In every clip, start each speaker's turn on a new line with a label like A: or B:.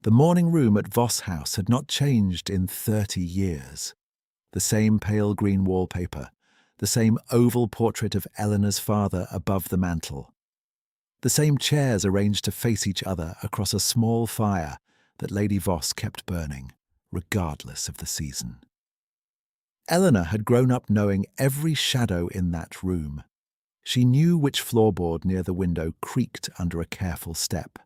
A: The morning room at Voss House had not changed in 30 years. The same pale green wallpaper, the same oval portrait of Eleanor's father above the mantel, the same chairs arranged to face each other across a small fire that Lady Voss kept burning, regardless of the season. Eleanor had grown up knowing every shadow in that room. She knew which floorboard near the window creaked under a careful step,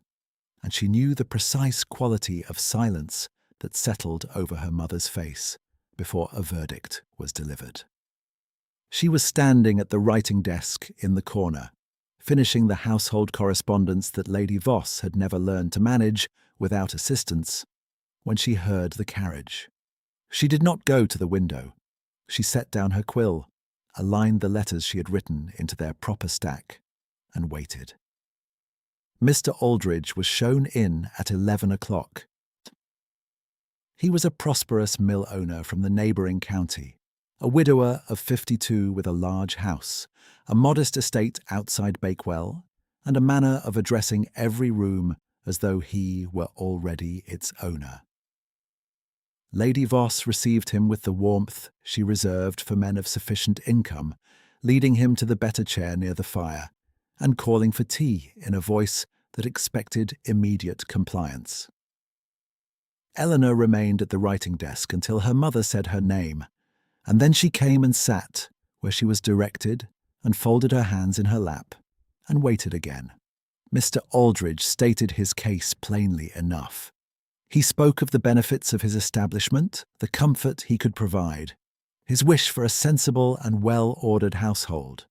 A: and she knew the precise quality of silence that settled over her mother's face before a verdict was delivered. She was standing at the writing desk in the corner, finishing the household correspondence that Lady Voss had never learned to manage without assistance, when she heard the carriage. She did not go to the window. She set down her quill, aligned the letters she had written into their proper stack, and waited. Mr. Aldridge was shown in at 11 o'clock. He was a prosperous mill owner from the neighbouring county, a widower of 52 with a large house, a modest estate outside Bakewell, and a manner of addressing every room as though he were already its owner. Lady Voss received him with the warmth she reserved for men of sufficient income, leading him to the better chair near the fire, and calling for tea in a voice that expected immediate compliance. Eleanor remained at the writing desk until her mother said her name, and then she came and sat where she was directed and folded her hands in her lap and waited again. Mr. Aldridge stated his case plainly enough. He spoke of the benefits of his establishment, the comfort he could provide, his wish for a sensible and well-ordered household,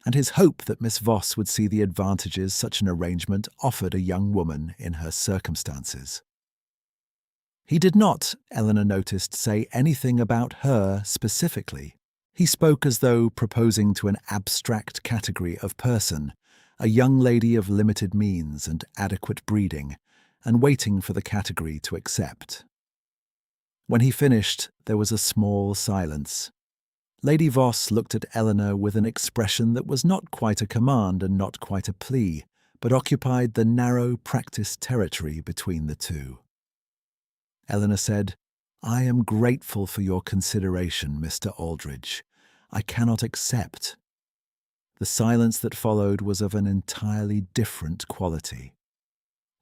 A: and his hope that Miss Voss would see the advantages such an arrangement offered a young woman in her circumstances. He did not, Eleanor noticed, say anything about her specifically. He spoke as though proposing to an abstract category of person, a young lady of limited means and adequate breeding, and waiting for the category to accept. When he finished, there was a small silence. Lady Voss looked at Eleanor with an expression that was not quite a command and not quite a plea, but occupied the narrow practice territory between the two. Eleanor said, "I am grateful for your consideration, Mr. Aldridge. I cannot accept." The silence that followed was of an entirely different quality.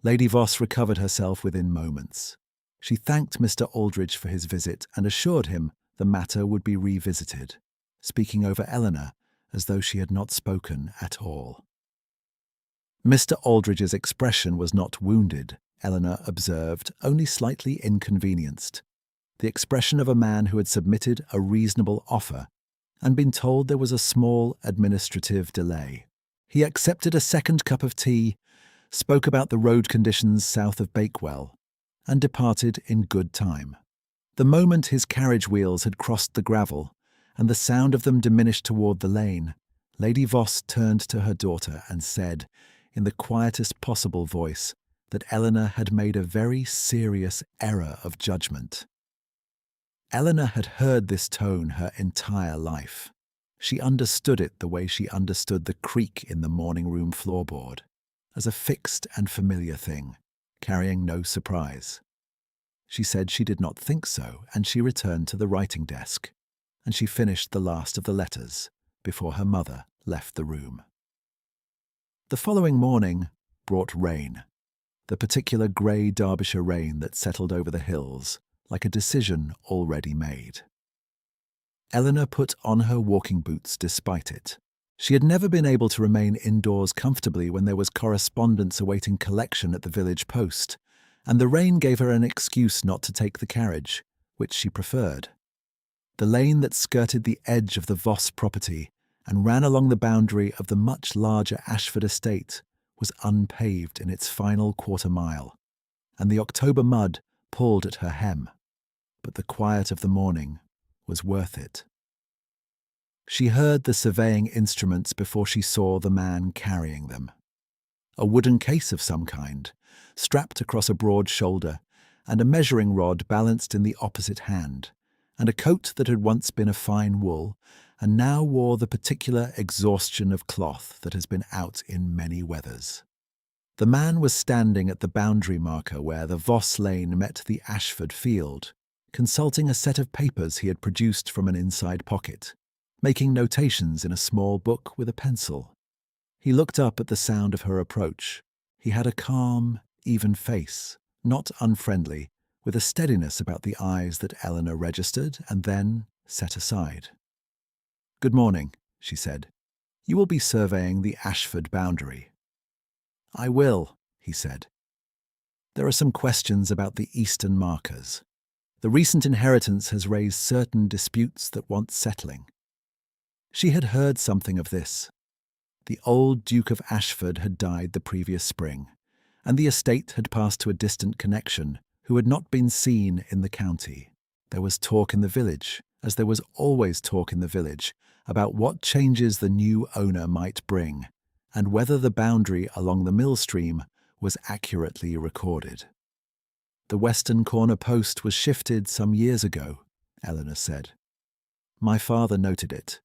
A: Lady Voss recovered herself within moments. She thanked Mr. Aldridge for his visit and assured him the matter would be revisited, speaking over Eleanor as though she had not spoken at all. Mr. Aldridge's expression was not wounded, Eleanor observed, only slightly inconvenienced. The expression of a man who had submitted a reasonable offer and been told there was a small administrative delay. He accepted a second cup of tea, spoke about the road conditions south of Bakewell, and departed in good time. The moment his carriage wheels had crossed the gravel and the sound of them diminished toward the lane, Lady Voss turned to her daughter and said, in the quietest possible voice, that Eleanor had made a very serious error of judgment. Eleanor had heard this tone her entire life. She understood it the way she understood the creak in the morning room floorboard, as a fixed and familiar thing, carrying no surprise. She said she did not think so, and she returned to the writing desk, and she finished the last of the letters before her mother left the room. The following morning brought rain, the particular grey Derbyshire rain that settled over the hills like a decision already made. Eleanor put on her walking boots despite it. She had never been able to remain indoors comfortably when there was correspondence awaiting collection at the village post, and the rain gave her an excuse not to take the carriage, which she preferred. The lane that skirted the edge of the Voss property and ran along the boundary of the much larger Ashford estate was unpaved in its final quarter mile, and the October mud pulled at her hem, but the quiet of the morning was worth it. She heard the surveying instruments before she saw the man carrying them. A wooden case of some kind, strapped across a broad shoulder, and a measuring rod balanced in the opposite hand, and a coat that had once been of fine wool and now wore the particular exhaustion of cloth that has been out in many weathers. The man was standing at the boundary marker where the Voss Lane met the Ashford field, consulting a set of papers he had produced from an inside pocket, making notations in a small book with a pencil. He looked up at the sound of her approach. He had a calm, even face, not unfriendly, with a steadiness about the eyes that Eleanor registered and then set aside. "Good morning," she said. "You will be surveying the Ashford boundary." "I will," he said. "There are some questions about the eastern markers. The recent inheritance has raised certain disputes that want settling." She had heard something of this. The old Duke of Ashford had died the previous spring, and the estate had passed to a distant connection who had not been seen in the county. There was talk in the village, as there was always talk in the village, about what changes the new owner might bring, and whether the boundary along the mill stream was accurately recorded. "The western corner post was shifted some years ago," Eleanor said. "My father noted it.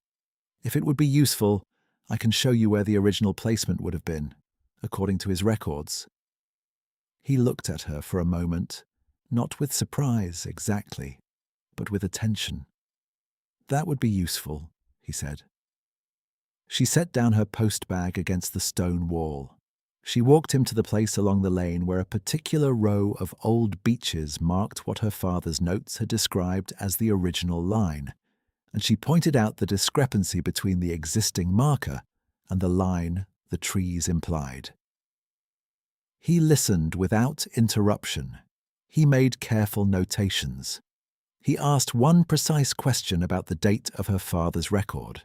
A: If it would be useful, I can show you where the original placement would have been, according to his records." He looked at her for a moment, not with surprise exactly, but with attention. "That would be useful," he said. She set down her post bag against the stone wall. She walked him to the place along the lane where a particular row of old beeches marked what her father's notes had described as the original line, and she pointed out the discrepancy between the existing marker and the line the trees implied. He listened without interruption. He made careful notations. He asked one precise question about the date of her father's record,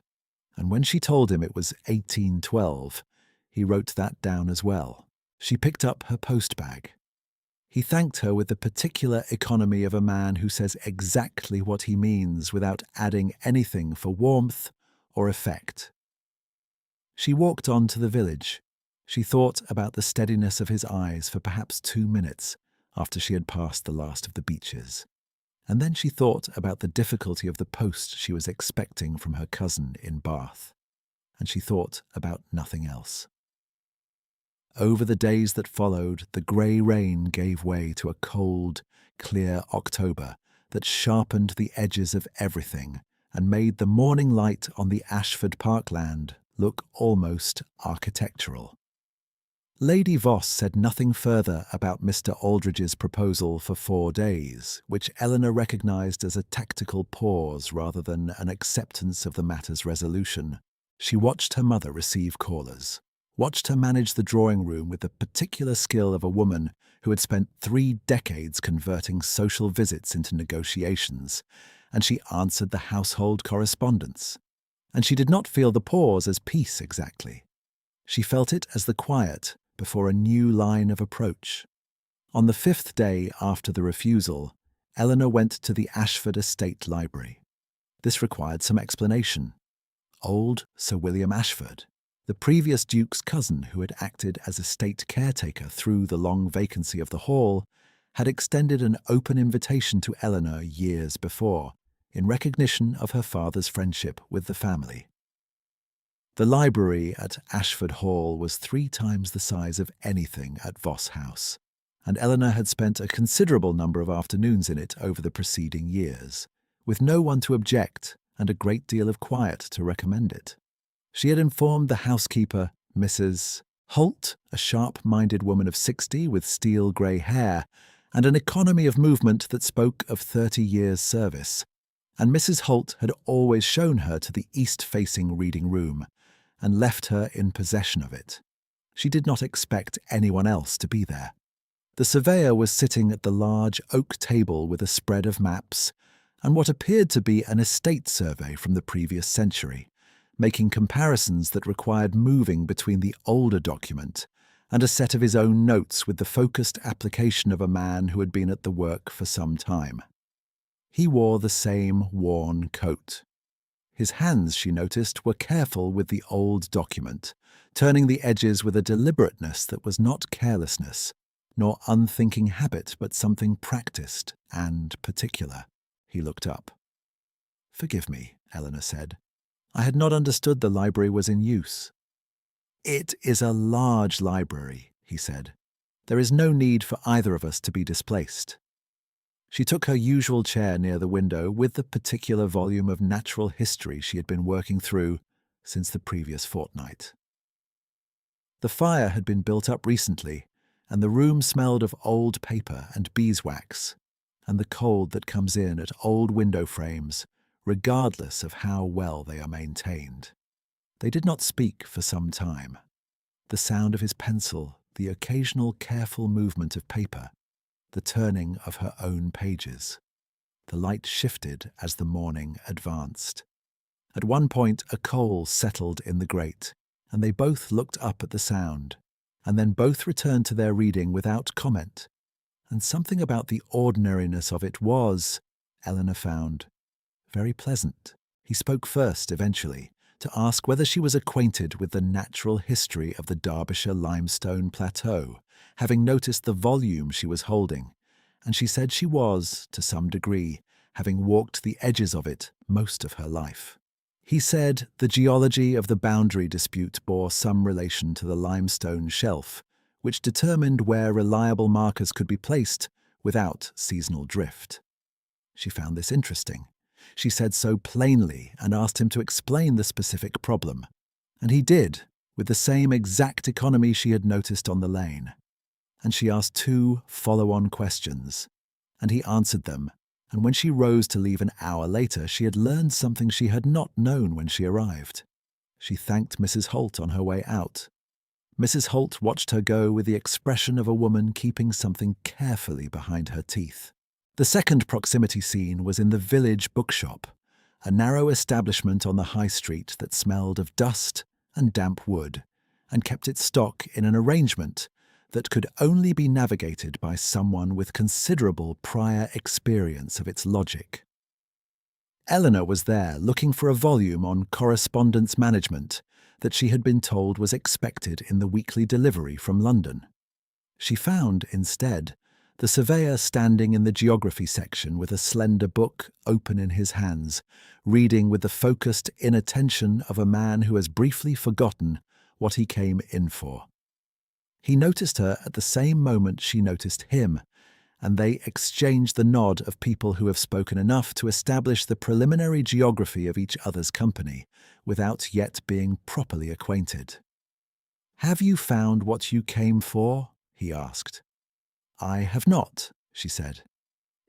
A: and when she told him it was 1812, he wrote that down as well. She picked up her post bag. He thanked her with the particular economy of a man who says exactly what he means without adding anything for warmth or effect. She walked on to the village. She thought about the steadiness of his eyes for perhaps 2 minutes after she had passed the last of the beeches. And then she thought about the difficulty of the post she was expecting from her cousin in Bath. And she thought about nothing else. Over the days that followed, the grey rain gave way to a cold, clear October that sharpened the edges of everything and made the morning light on the Ashford parkland look almost architectural. Lady Voss said nothing further about Mr. Aldridge's proposal for 4 days, which Eleanor recognised as a tactical pause rather than an acceptance of the matter's resolution. She watched her mother receive callers, watched her manage the drawing room with the particular skill of a woman who had spent 3 decades converting social visits into negotiations, and she answered the household correspondence. And she did not feel the pause as peace exactly. She felt it as the quiet before a new line of approach. On the 5th day after the refusal, Eleanor went to the Ashford Estate Library. This required some explanation. Old Sir William Ashford, the previous Duke's cousin who had acted as estate caretaker through the long vacancy of the hall, had extended an open invitation to Eleanor years before, in recognition of her father's friendship with the family. The library at Ashford Hall was 3 times the size of anything at Voss House, and Eleanor had spent a considerable number of afternoons in it over the preceding years, with no one to object and a great deal of quiet to recommend it. She had informed the housekeeper, Mrs. Holt, a sharp-minded woman of 60 with steel-grey hair and an economy of movement that spoke of 30 years' service, and Mrs. Holt had always shown her to the east-facing reading room and left her in possession of it. She did not expect anyone else to be there. The surveyor was sitting at the large oak table with a spread of maps and what appeared to be an estate survey from the previous century, making comparisons that required moving between the older document and a set of his own notes with the focused application of a man who had been at the work for some time. He wore the same worn coat. His hands, she noticed, were careful with the old document, turning the edges with a deliberateness that was not carelessness, nor unthinking habit, but something practised and particular. He looked up. "Forgive me," Eleanor said. "I had not understood the library was in use." "It is a large library," he said. "There is no need for either of us to be displaced." She took her usual chair near the window with the particular volume of natural history she had been working through since the previous fortnight. The fire had been built up recently, and the room smelled of old paper and beeswax, and the cold that comes in at old window frames, regardless of how well they are maintained. They did not speak for some time. The sound of his pencil, the occasional careful movement of paper, the turning of her own pages. The light shifted as the morning advanced. At one point, a coal settled in the grate, and they both looked up at the sound, and then both returned to their reading without comment. And something about the ordinariness of it was, Eleanor found, very pleasant. He spoke first, eventually, to ask whether she was acquainted with the natural history of the Derbyshire limestone plateau, having noticed the volume she was holding, and she said she was, to some degree, having walked the edges of it most of her life. He said the geology of the boundary dispute bore some relation to the limestone shelf, which determined where reliable markers could be placed without seasonal drift. She found this interesting. She said so plainly and asked him to explain the specific problem, and he did, with the same exact economy she had noticed on the lane. And she asked 2 follow-on questions, and he answered them, and when she rose to leave an hour later, she had learned something she had not known when she arrived. She thanked Mrs. Holt on her way out. Mrs. Holt watched her go with the expression of a woman keeping something carefully behind her teeth. The second proximity scene was in the village bookshop, a narrow establishment on the high street that smelled of dust and damp wood, and kept its stock in an arrangement that could only be navigated by someone with considerable prior experience of its logic. Eleanor was there looking for a volume on correspondence management that she had been told was expected in the weekly delivery from London. She found, instead, the surveyor standing in the geography section with a slender book open in his hands, reading with the focused inattention of a man who has briefly forgotten what he came in for. He noticed her at the same moment she noticed him, and they exchanged the nod of people who have spoken enough to establish the preliminary geography of each other's company, without yet being properly acquainted. "Have you found what you came for?" he asked. "I have not," she said.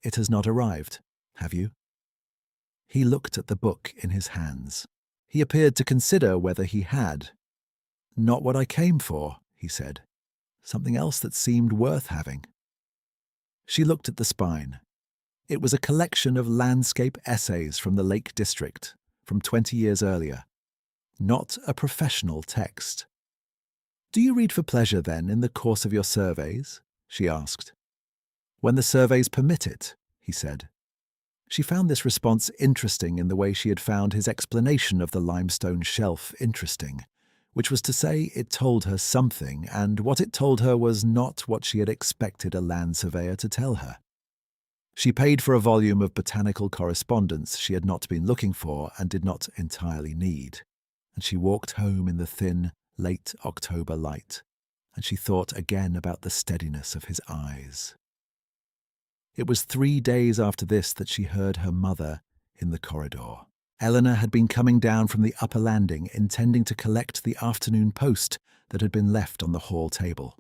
A: "It has not arrived, have you?" He looked at the book in his hands. He appeared to consider whether he had. "Not what I came for," he said. "Something else that seemed worth having." She looked at the spine. It was a collection of landscape essays from the Lake District, from 20 years earlier. Not a professional text. "Do you read for pleasure, then, in the course of your surveys?" she asked. "When the surveys permit it," he said. She found this response interesting in the way she had found his explanation of the limestone shelf interesting, which was to say it told her something, and what it told her was not what she had expected a land surveyor to tell her. She paid for a volume of botanical correspondence she had not been looking for and did not entirely need, and she walked home in the thin, late October light, and she thought again about the steadiness of his eyes. It was 3 days after this that she heard her mother in the corridor. Eleanor had been coming down from the upper landing, intending to collect the afternoon post that had been left on the hall table.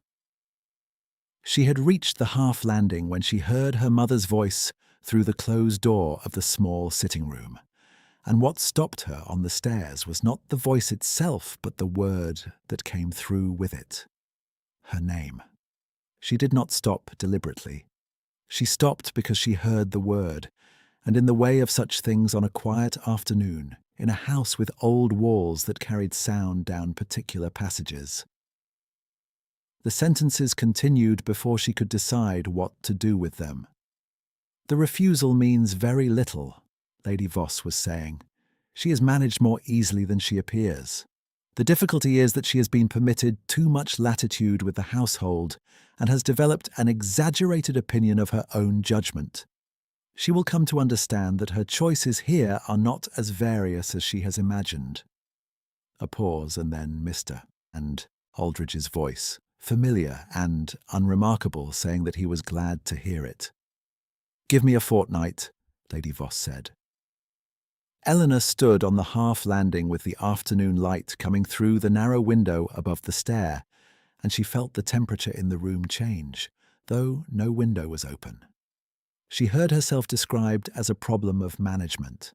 A: She had reached the half landing when she heard her mother's voice through the closed door of the small sitting room, and what stopped her on the stairs was not the voice itself but the word that came through with it. Her name. She did not stop deliberately. She stopped because she heard the word, and in the way of such things on a quiet afternoon, in a house with old walls that carried sound down particular passages. The sentences continued before she could decide what to do with them. "The refusal means very little," Lady Voss was saying. "She is managed more easily than she appears. The difficulty is that she has been permitted too much latitude with the household and has developed an exaggerated opinion of her own judgment. She will come to understand that her choices here are not as various as she has imagined." A pause, and then Mr. and Aldridge's voice familiar and unremarkable, saying that he was glad to hear it. "Give me a fortnight," Lady Voss said. Eleanor stood on the half landing with the afternoon light coming through the narrow window above the stair, and she felt the temperature in the room change, though no window was open. She heard herself described as a problem of management.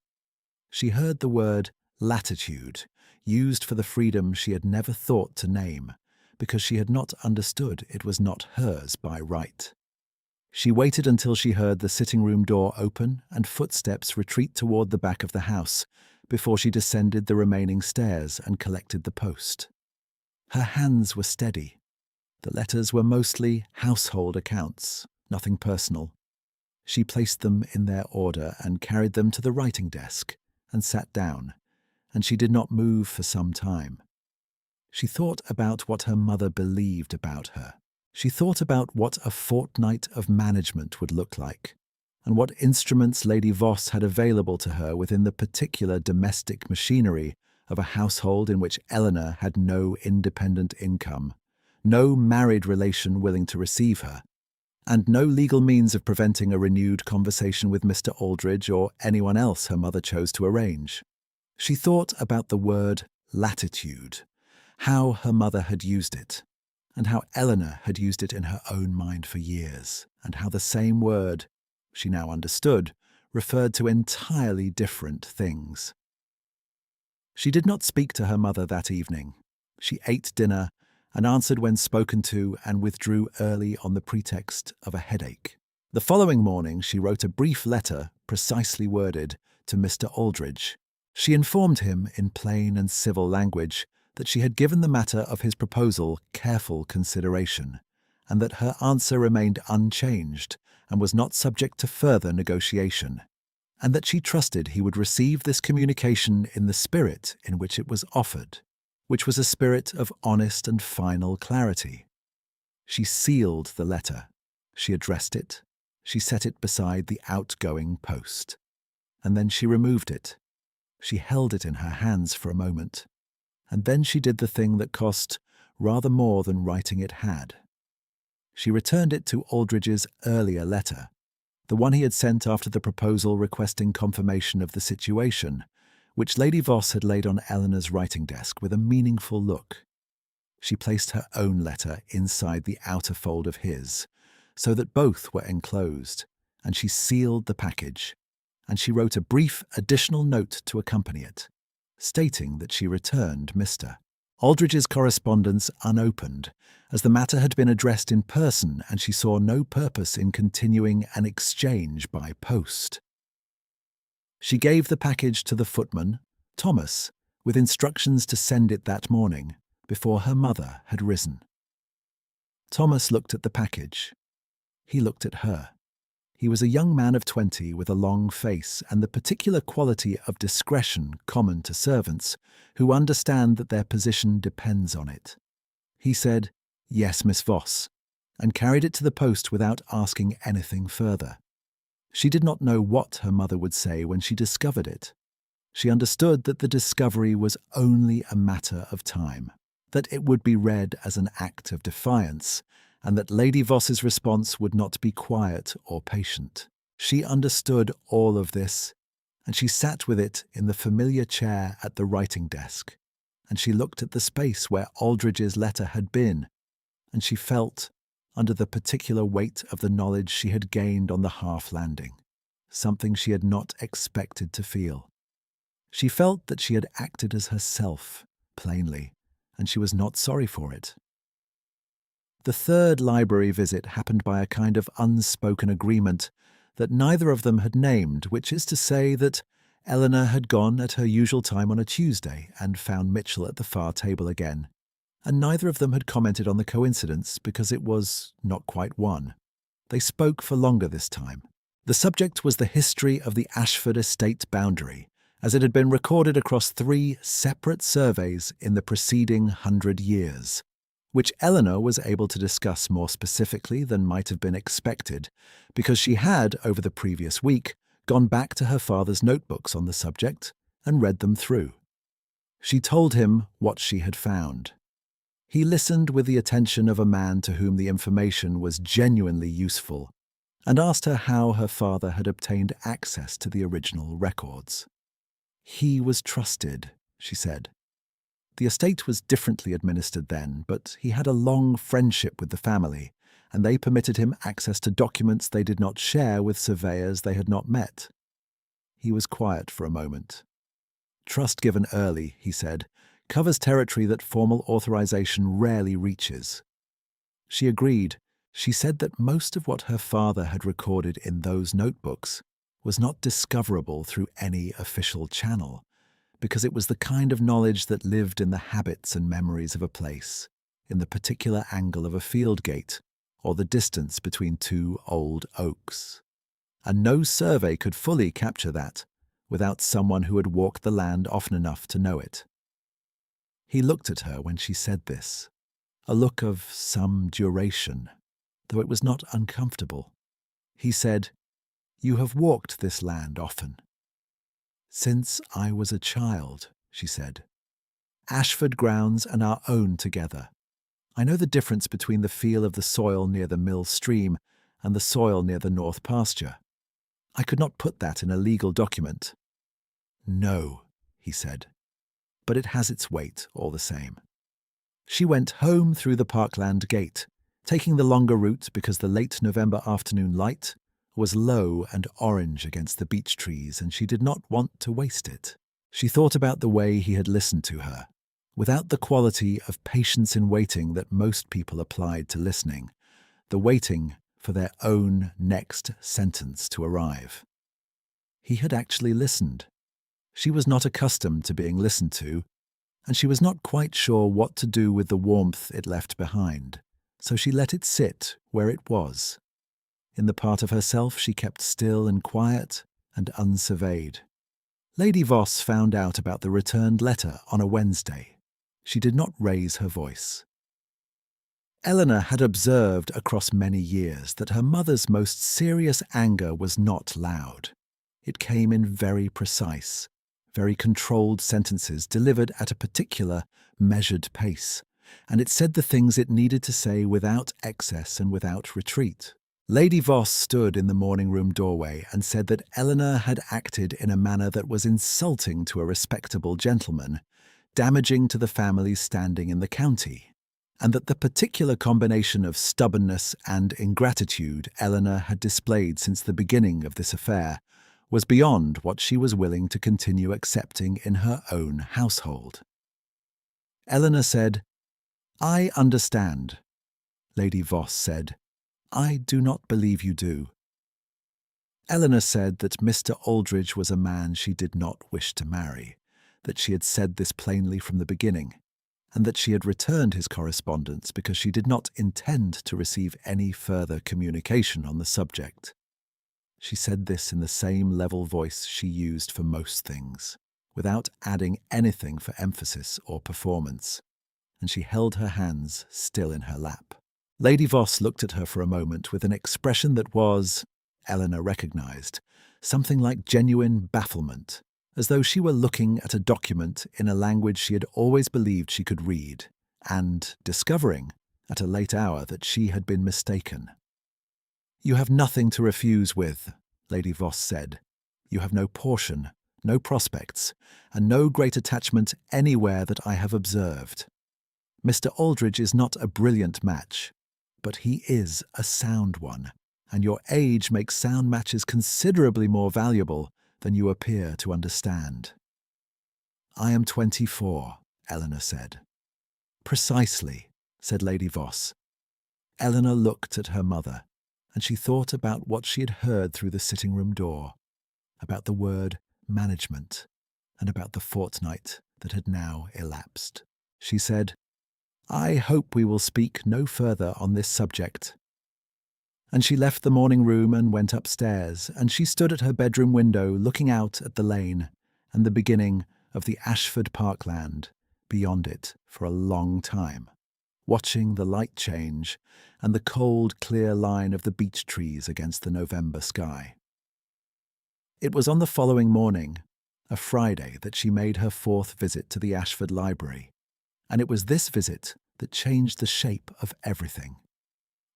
A: She heard the word latitude used for the freedom she had never thought to name, because she had not understood it was not hers by right. She waited until she heard the sitting-room door open and footsteps retreat toward the back of the house before she descended the remaining stairs and collected the post. Her hands were steady. The letters were mostly household accounts, nothing personal. She placed them in their order and carried them to the writing desk and sat down, and she did not move for some time. She thought about what her mother believed about her. She thought about what a fortnight of management would look like, and what instruments Lady Voss had available to her within the particular domestic machinery of a household in which Eleanor had no independent income, no married relation willing to receive her, and no legal means of preventing a renewed conversation with Mr. Aldridge or anyone else her mother chose to arrange. She thought about the word latitude, how her mother had used it, and how Eleanor had used it in her own mind for years, and how the same word, she now understood, referred to entirely different things. She did not speak to her mother that evening. She ate dinner and answered when spoken to and withdrew early on the pretext of a headache. The following morning she wrote a brief letter, precisely worded, to Mr. Aldridge. She informed him in plain and civil language that she had given the matter of his proposal careful consideration, and that her answer remained unchanged and was not subject to further negotiation, and that she trusted he would receive this communication in the spirit in which it was offered, which was a spirit of honest and final clarity. She sealed the letter. She addressed it. She set it beside the outgoing post. And then she removed it. She held it in her hands for a moment, and then she did the thing that cost rather more than writing it had. She returned it to Aldridge's earlier letter, the one he had sent after the proposal requesting confirmation of the situation, which Lady Voss had laid on Eleanor's writing desk with a meaningful look. She placed her own letter inside the outer fold of his, so that both were enclosed, and she sealed the package, and she wrote a brief additional note to accompany it, stating that she returned Mr. Aldridge's correspondence unopened, as the matter had been addressed in person and she saw no purpose in continuing an exchange by post. She gave the package to the footman, Thomas, with instructions to send it that morning, before her mother had risen. Thomas looked at the package. He looked at her. He was a young man of 20 with a long face and the particular quality of discretion common to servants who understand that their position depends on it. He said, "Yes, Miss Voss," and carried it to the post without asking anything further. She did not know what her mother would say when she discovered it. She understood that the discovery was only a matter of time, that it would be read as an act of defiance, and that Lady Voss's response would not be quiet or patient. She understood all of this, and she sat with it in the familiar chair at the writing desk, and she looked at the space where Aldridge's letter had been, and she felt, under the particular weight of the knowledge she had gained on the half-landing, something she had not expected to feel. She felt that she had acted as herself, plainly, and she was not sorry for it. The third library visit happened by a kind of unspoken agreement that neither of them had named, which is to say that Eleanor had gone at her usual time on a Tuesday and found Mitchell at the far table again, and neither of them had commented on the coincidence because it was not quite one. They spoke for longer this time. The subject was the history of the Ashford estate boundary, as it had been recorded across 3 separate surveys in the preceding 100 years, which Eleanor was able to discuss more specifically than might have been expected, because she had, over the previous week, gone back to her father's notebooks on the subject and read them through. She told him what she had found. He listened with the attention of a man to whom the information was genuinely useful, and asked her how her father had obtained access to the original records. "He was trusted," she said. The estate was differently administered then, but he had a long friendship with the family, and they permitted him access to documents they did not share with surveyors they had not met. He was quiet for a moment. "Trust given early," he said, "covers territory that formal authorization rarely reaches." She agreed. She said that most of what her father had recorded in those notebooks was not discoverable through any official channel, because it was the kind of knowledge that lived in the habits and memories of a place, in the particular angle of a field gate, or the distance between two old oaks. And no survey could fully capture that without someone who had walked the land often enough to know it. He looked at her when she said this, a look of some duration, though it was not uncomfortable. He said, "You have walked this land often." "Since I was a child," she said. "Ashford grounds and our own together. I know the difference between the feel of the soil near the mill stream and the soil near the north pasture. I could not put that in a legal document." "No," he said, "but it has its weight all the same." She went home through the Parkland gate, taking the longer route because the late November afternoon light was low and orange against the beech trees, and she did not want to waste it. She thought about the way he had listened to her, without the quality of patience in waiting that most people applied to listening, the waiting for their own next sentence to arrive. He had actually listened. She was not accustomed to being listened to, and she was not quite sure what to do with the warmth it left behind, so she let it sit where it was. In the part of herself she kept still and quiet and unsurveyed. Lady Voss found out about the returned letter on a Wednesday. She did not raise her voice. Eleanor had observed across many years that her mother's most serious anger was not loud. It came in very precise, very controlled sentences delivered at a particular, measured pace, and it said the things it needed to say without excess and without retreat. Lady Voss stood in the morning-room doorway and said that Eleanor had acted in a manner that was insulting to a respectable gentleman, damaging to the family's standing in the county, and that the particular combination of stubbornness and ingratitude Eleanor had displayed since the beginning of this affair was beyond what she was willing to continue accepting in her own household. Eleanor said, "I understand." Lady Voss said, "I do not believe you do." Eleanor said that Mr. Aldridge was a man she did not wish to marry, that she had said this plainly from the beginning, and that she had returned his correspondence because she did not intend to receive any further communication on the subject. She said this in the same level voice she used for most things, without adding anything for emphasis or performance, and she held her hands still in her lap. Lady Voss looked at her for a moment with an expression that was, Eleanor recognized, something like genuine bafflement, as though she were looking at a document in a language she had always believed she could read, and discovering, at a late hour, that she had been mistaken. "You have nothing to refuse with," Lady Voss said. "You have no portion, no prospects, and no great attachment anywhere that I have observed. Mr. Aldridge is not a brilliant match, but he is a sound one, and your age makes sound matches considerably more valuable than you appear to understand." "I am 24, Eleanor said. "Precisely," said Lady Voss. Eleanor looked at her mother, and she thought about what she had heard through the sitting-room door, about the word management, and about the fortnight that had now elapsed. She said, "I hope we will speak no further on this subject." And she left the morning room and went upstairs, and she stood at her bedroom window looking out at the lane and the beginning of the Ashford Parkland beyond it for a long time, watching the light change and the cold, clear line of the beech trees against the November sky. It was on the following morning, a Friday, that she made her fourth visit to the Ashford Library, and it was this visit that changed the shape of everything.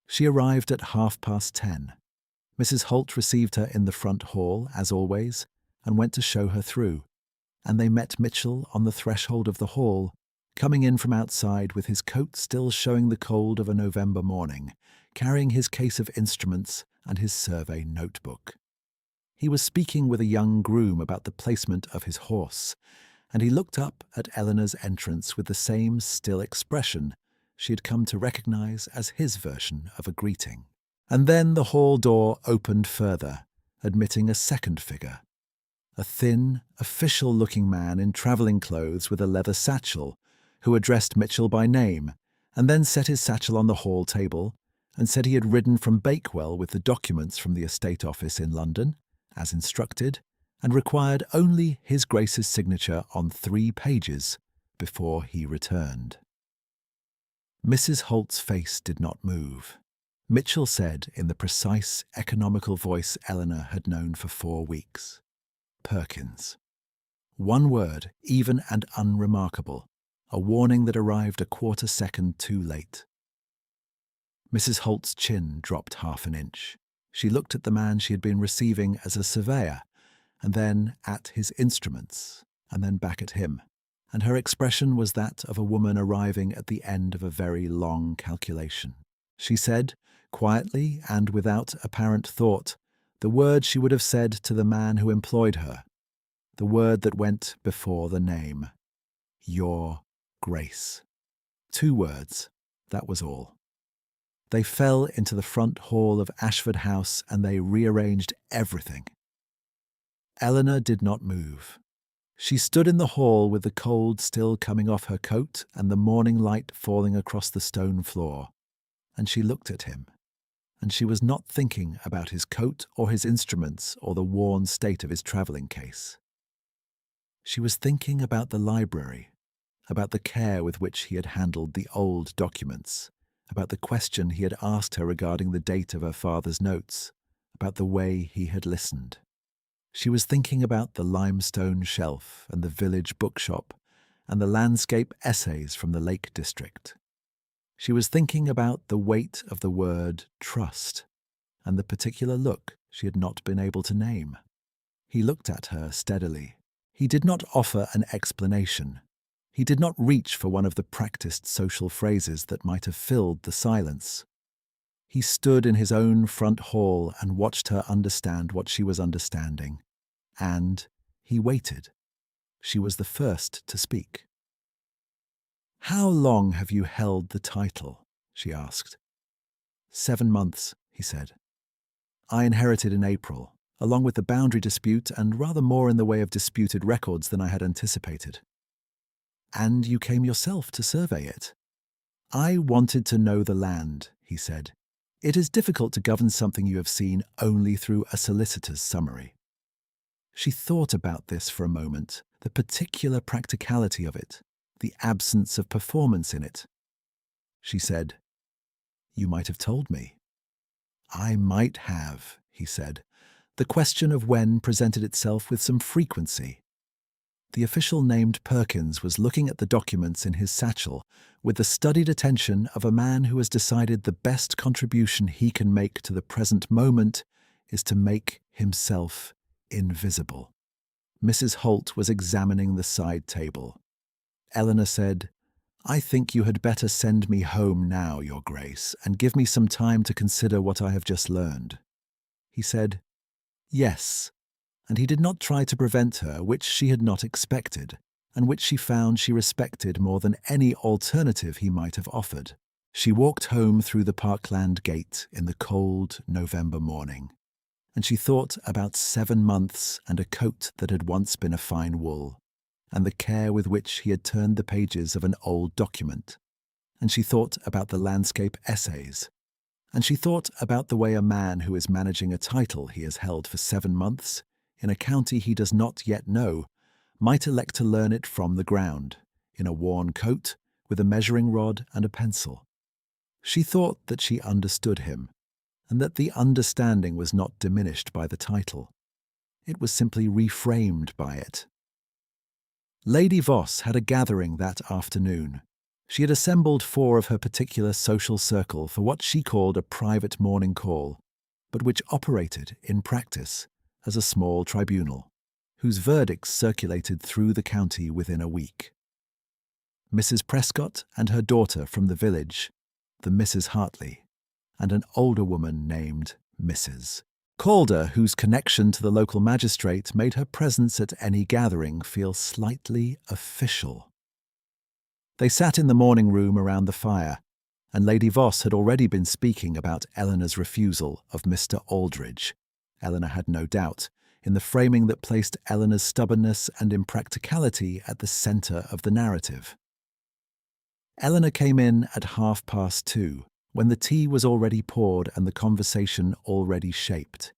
A: She arrived at 10:30. Mrs. Holt received her in the front hall, as always, and went to show her through, and they met Mitchell on the threshold of the hall, coming in from outside with his coat still showing the cold of a November morning, carrying his case of instruments and his survey notebook. He was speaking with a young groom about the placement of his horse, and he looked up at Eleanor's entrance with the same still expression she had come to recognize as his version of a greeting. And then the hall door opened further, admitting a second figure, a thin, official-looking man in travelling clothes with a leather satchel, who addressed Mitchell by name, and then set his satchel on the hall table and said he had ridden from Bakewell with the documents from the estate office in London, as instructed, and required only His Grace's signature on 3 pages before he returned. Mrs. Holt's face did not move. Mitchell said in the precise, economical voice Eleanor had known for 4 weeks, "Perkins." One word, even and unremarkable, a warning that arrived a quarter second too late. Mrs. Holt's chin dropped 1/2 inch. She looked at the man she had been receiving as a surveyor, and then at his instruments, and then back at him, and her expression was that of a woman arriving at the end of a very long calculation. She said, quietly and without apparent thought, the word she would have said to the man who employed her, the word that went before the name, "Your Grace." 2 words, that was all. They fell into the front hall of Ashford House and they rearranged everything. Eleanor did not move. She stood in the hall with the cold still coming off her coat and the morning light falling across the stone floor, and she looked at him, and she was not thinking about his coat or his instruments or the worn state of his travelling case. She was thinking about the library, about the care with which he had handled the old documents, about the question he had asked her regarding the date of her father's notes, about the way he had listened. She was thinking about the limestone shelf and the village bookshop and the landscape essays from the Lake District. She was thinking about the weight of the word trust and the particular look she had not been able to name. He looked at her steadily. He did not offer an explanation. He did not reach for one of the practiced social phrases that might have filled the silence. He stood in his own front hall and watched her understand what she was understanding. And he waited. She was the first to speak. "How long have you held the title?" she asked. 7 months, he said. "I inherited in April, along with the boundary dispute and rather more in the way of disputed records than I had anticipated." "And you came yourself to survey it?" "I wanted to know the land," he said. "It is difficult to govern something you have seen only through a solicitor's summary." She thought about this for a moment, the particular practicality of it, the absence of performance in it. She said, "You might have told me." "I might have," he said. The question of when presented itself with some frequency. The official named Perkins was looking at the documents in his satchel with the studied attention of a man who has decided the best contribution he can make to the present moment is to make himself invisible. Mrs. Holt was examining the side table. Eleanor said, "I think you had better send me home now, Your Grace, and give me some time to consider what I have just learned." He said, "Yes," and he did not try to prevent her, which she had not expected, and which she found she respected more than any alternative he might have offered. She walked home through the Parkland gate in the cold November morning, and she thought about 7 months and a coat that had once been a fine wool, and the care with which he had turned the pages of an old document, and she thought about the landscape essays, and she thought about the way a man who is managing a title he has held for 7 months in a county he does not yet know might elect to learn it from the ground, in a worn coat, with a measuring rod and a pencil. She thought that she understood him, and that the understanding was not diminished by the title. It was simply reframed by it. Lady Voss had a gathering that afternoon. She had assembled 4 of her particular social circle for what she called a private morning call, but which operated, in practice, as a small tribunal, whose verdicts circulated through the county within a week. Mrs. Prescott and her daughter from the village, the Mrs. Hartley, and an older woman named Mrs. Calder, whose connection to the local magistrate made her presence at any gathering feel slightly official. They sat in the morning room around the fire, and Lady Voss had already been speaking about Eleanor's refusal of Mr. Aldridge. Eleanor had no doubt, in the framing that placed Eleanor's stubbornness and impracticality at the centre of the narrative. Eleanor came in at 2:30, when the tea was already poured and the conversation already shaped.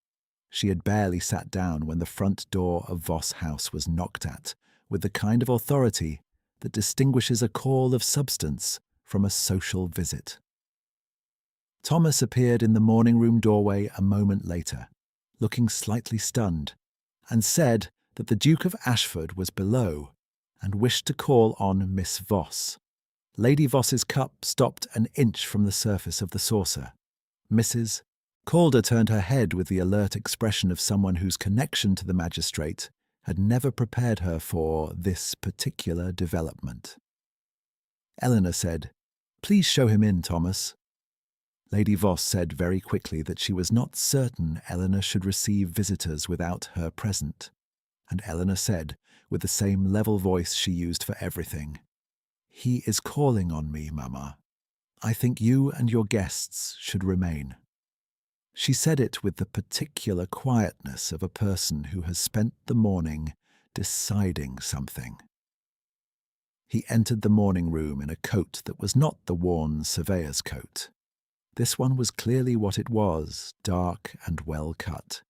A: She had barely sat down when the front door of Voss House was knocked at, with the kind of authority that distinguishes a call of substance from a social visit. Thomas appeared in the morning-room doorway a moment later, looking slightly stunned, and said that the Duke of Ashford was below and wished to call on Miss Voss. Lady Voss's cup stopped an inch from the surface of the saucer. Mrs. Calder turned her head with the alert expression of someone whose connection to the magistrate had never prepared her for this particular development. Eleanor said, "Please show him in, Thomas." Lady Voss said very quickly that she was not certain Eleanor should receive visitors without her present, and Eleanor said, with the same level voice she used for everything, "He is calling on me, Mamma. I think you and your guests should remain." She said it with the particular quietness of a person who has spent the morning deciding something. He entered the morning room in a coat that was not the worn surveyor's coat. This one was clearly what it was, dark and well cut,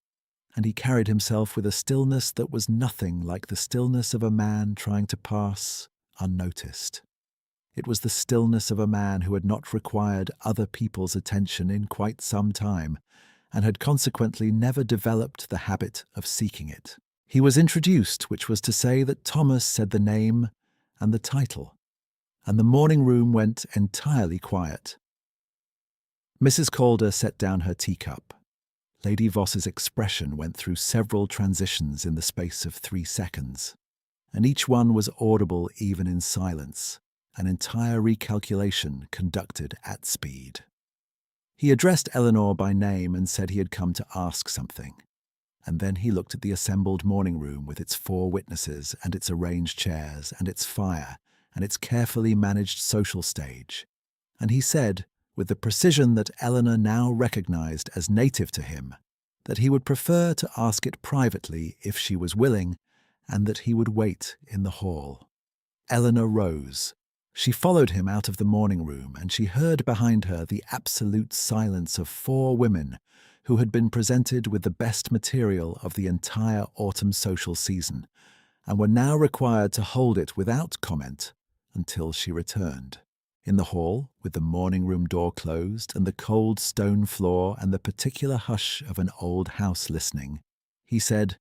A: and he carried himself with a stillness that was nothing like the stillness of a man trying to pass unnoticed. It was the stillness of a man who had not required other people's attention in quite some time, and had consequently never developed the habit of seeking it. He was introduced, which was to say that Thomas said the name and the title, and the morning room went entirely quiet. Mrs. Calder set down her teacup. Lady Voss's expression went through several transitions in the space of 3 seconds, and each one was audible even in silence, an entire recalculation conducted at speed. He addressed Eleanor by name and said he had come to ask something, and then he looked at the assembled morning room with its 4 witnesses and its arranged chairs and its fire and its carefully managed social stage, and he said, with the precision that Eleanor now recognized as native to him, that he would prefer to ask it privately if she was willing, and that he would wait in the hall. Eleanor rose. She followed him out of the morning room, and she heard behind her the absolute silence of 4 women who had been presented with the best material of the entire autumn social season, and were now required to hold it without comment until she returned. In the hall, with the morning room door closed and the cold stone floor and the particular hush of an old house listening, he said,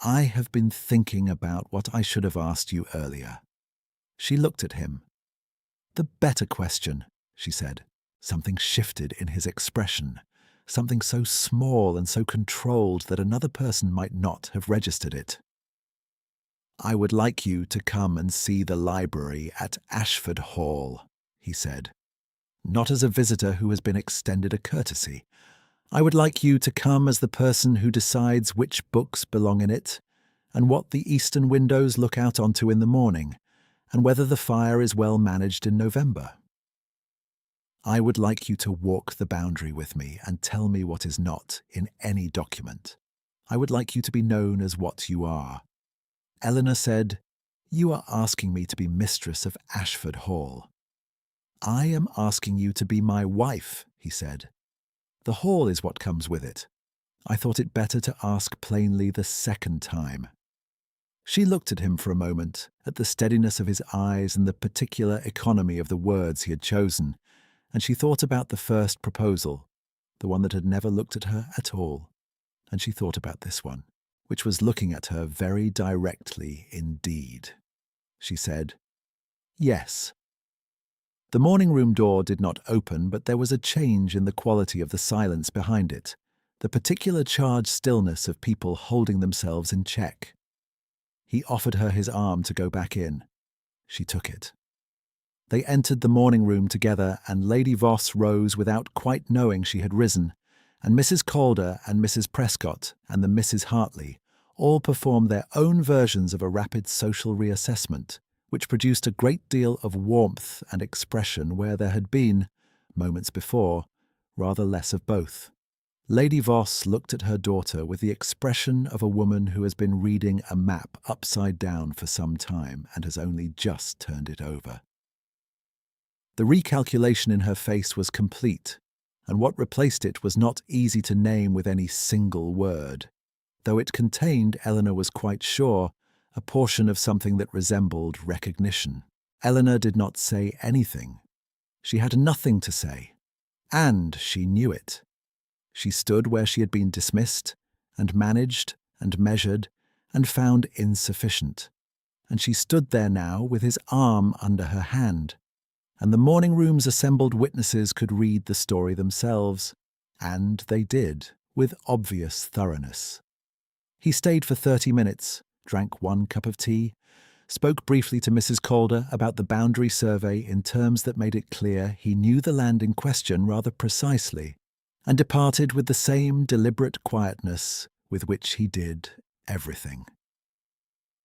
A: "I have been thinking about what I should have asked you earlier." She looked at him. "The better question," she said. Something shifted in his expression, something so small and so controlled that another person might not have registered it. "I would like you to come and see the library at Ashford Hall," he said. "Not as a visitor who has been extended a courtesy. I would like you to come as the person who decides which books belong in it, and what the eastern windows look out onto in the morning, and whether the fire is well managed in November. I would like you to walk the boundary with me and tell me what is not in any document. I would like you to be known as what you are." Eleanor said, "You are asking me to be mistress of Ashford Hall." "I am asking you to be my wife," he said. "The hall is what comes with it. I thought it better to ask plainly the second time." She looked at him for a moment, at the steadiness of his eyes and the particular economy of the words he had chosen, and she thought about the first proposal, the one that had never looked at her at all, and she thought about this one, which was looking at her very directly indeed. She said, "Yes." The morning room door did not open, but there was a change in the quality of the silence behind it, the particular charged stillness of people holding themselves in check. He offered her his arm to go back in. She took it. They entered the morning room together, and Lady Voss rose without quite knowing she had risen, and Mrs. Calder and Mrs. Prescott and the Misses Hartley all performed their own versions of a rapid social reassessment, which produced a great deal of warmth and expression where there had been, moments before, rather less of both. Lady Voss looked at her daughter with the expression of a woman who has been reading a map upside down for some time and has only just turned it over. The recalculation in her face was complete, and what replaced it was not easy to name with any single word, though it contained, Eleanor was quite sure, a portion of something that resembled recognition. Eleanor did not say anything. She had nothing to say, and she knew it. She stood where she had been dismissed, and managed, and measured, and found insufficient. And she stood there now with his arm under her hand. And the morning room's assembled witnesses could read the story themselves, and they did, with obvious thoroughness. He stayed for 30 minutes, drank 1 cup of tea, spoke briefly to Mrs. Calder about the boundary survey in terms that made it clear he knew the land in question rather precisely, and departed with the same deliberate quietness with which he did everything.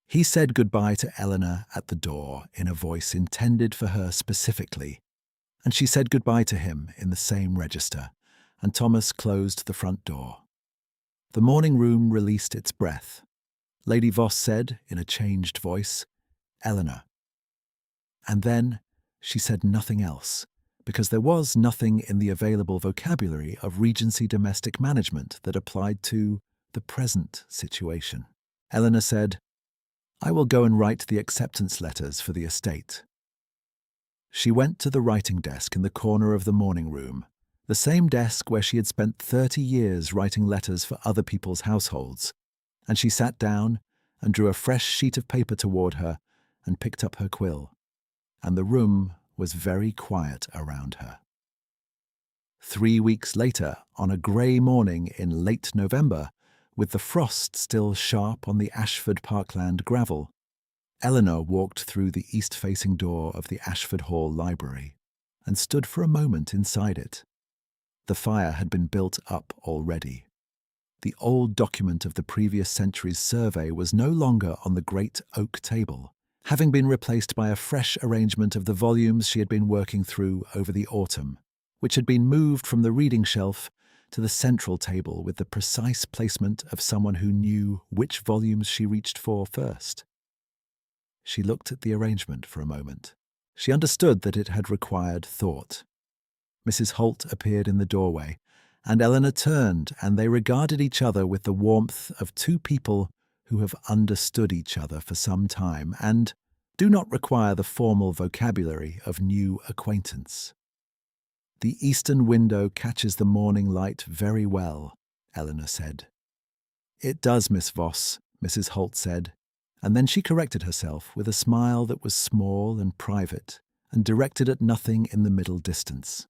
A: He said goodbye to Eleanor at the door in a voice intended for her specifically, and she said goodbye to him in the same register, and Thomas closed the front door. The morning room released its breath. Lady Voss said, in a changed voice, "Eleanor." And then she said nothing else, because there was nothing in the available vocabulary of Regency domestic management that applied to the present situation. Eleanor said, "I will go and write the acceptance letters for the estate." She went to the writing desk in the corner of the morning room, the same desk where she had spent 30 years writing letters for other people's households, and she sat down and drew a fresh sheet of paper toward her and picked up her quill, and the room was very quiet around her. 3 weeks later, on a grey morning in late November, with the frost still sharp on the Ashford Parkland gravel, Eleanor walked through the east-facing door of the Ashford Hall Library and stood for a moment inside it. The fire had been built up already. The old document of the previous century's survey was no longer on the great oak table, having been replaced by a fresh arrangement of the volumes she had been working through over the autumn, which had been moved from the reading shelf to the central table with the precise placement of someone who knew which volumes she reached for first. She looked at the arrangement for a moment. She understood that it had required thought. Mrs. Holt appeared in the doorway, and Eleanor turned, and they regarded each other with the warmth of two people who have understood each other for some time and do not require the formal vocabulary of new acquaintance. "The eastern window catches the morning light very well," Eleanor said. "It does, Miss Voss," Mrs. Holt said, and then she corrected herself with a smile that was small and private and directed at nothing in the middle distance.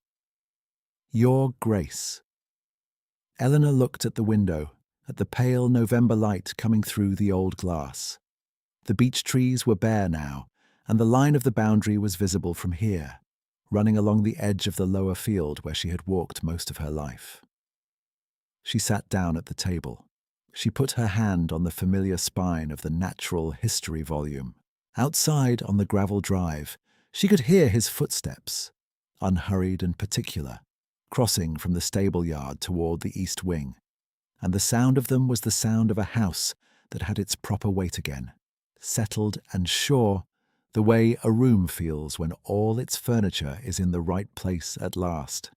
A: "Your Grace." Eleanor looked at the window, at the pale November light coming through the old glass. The beech trees were bare now, and the line of the boundary was visible from here, running along the edge of the lower field where she had walked most of her life. She sat down at the table. She put her hand on the familiar spine of the natural history volume. Outside on the gravel drive, she could hear his footsteps, unhurried and particular, crossing from the stable yard toward the east wing, and the sound of them was the sound of a house that had its proper weight again, settled and sure, the way a room feels when all its furniture is in the right place at last.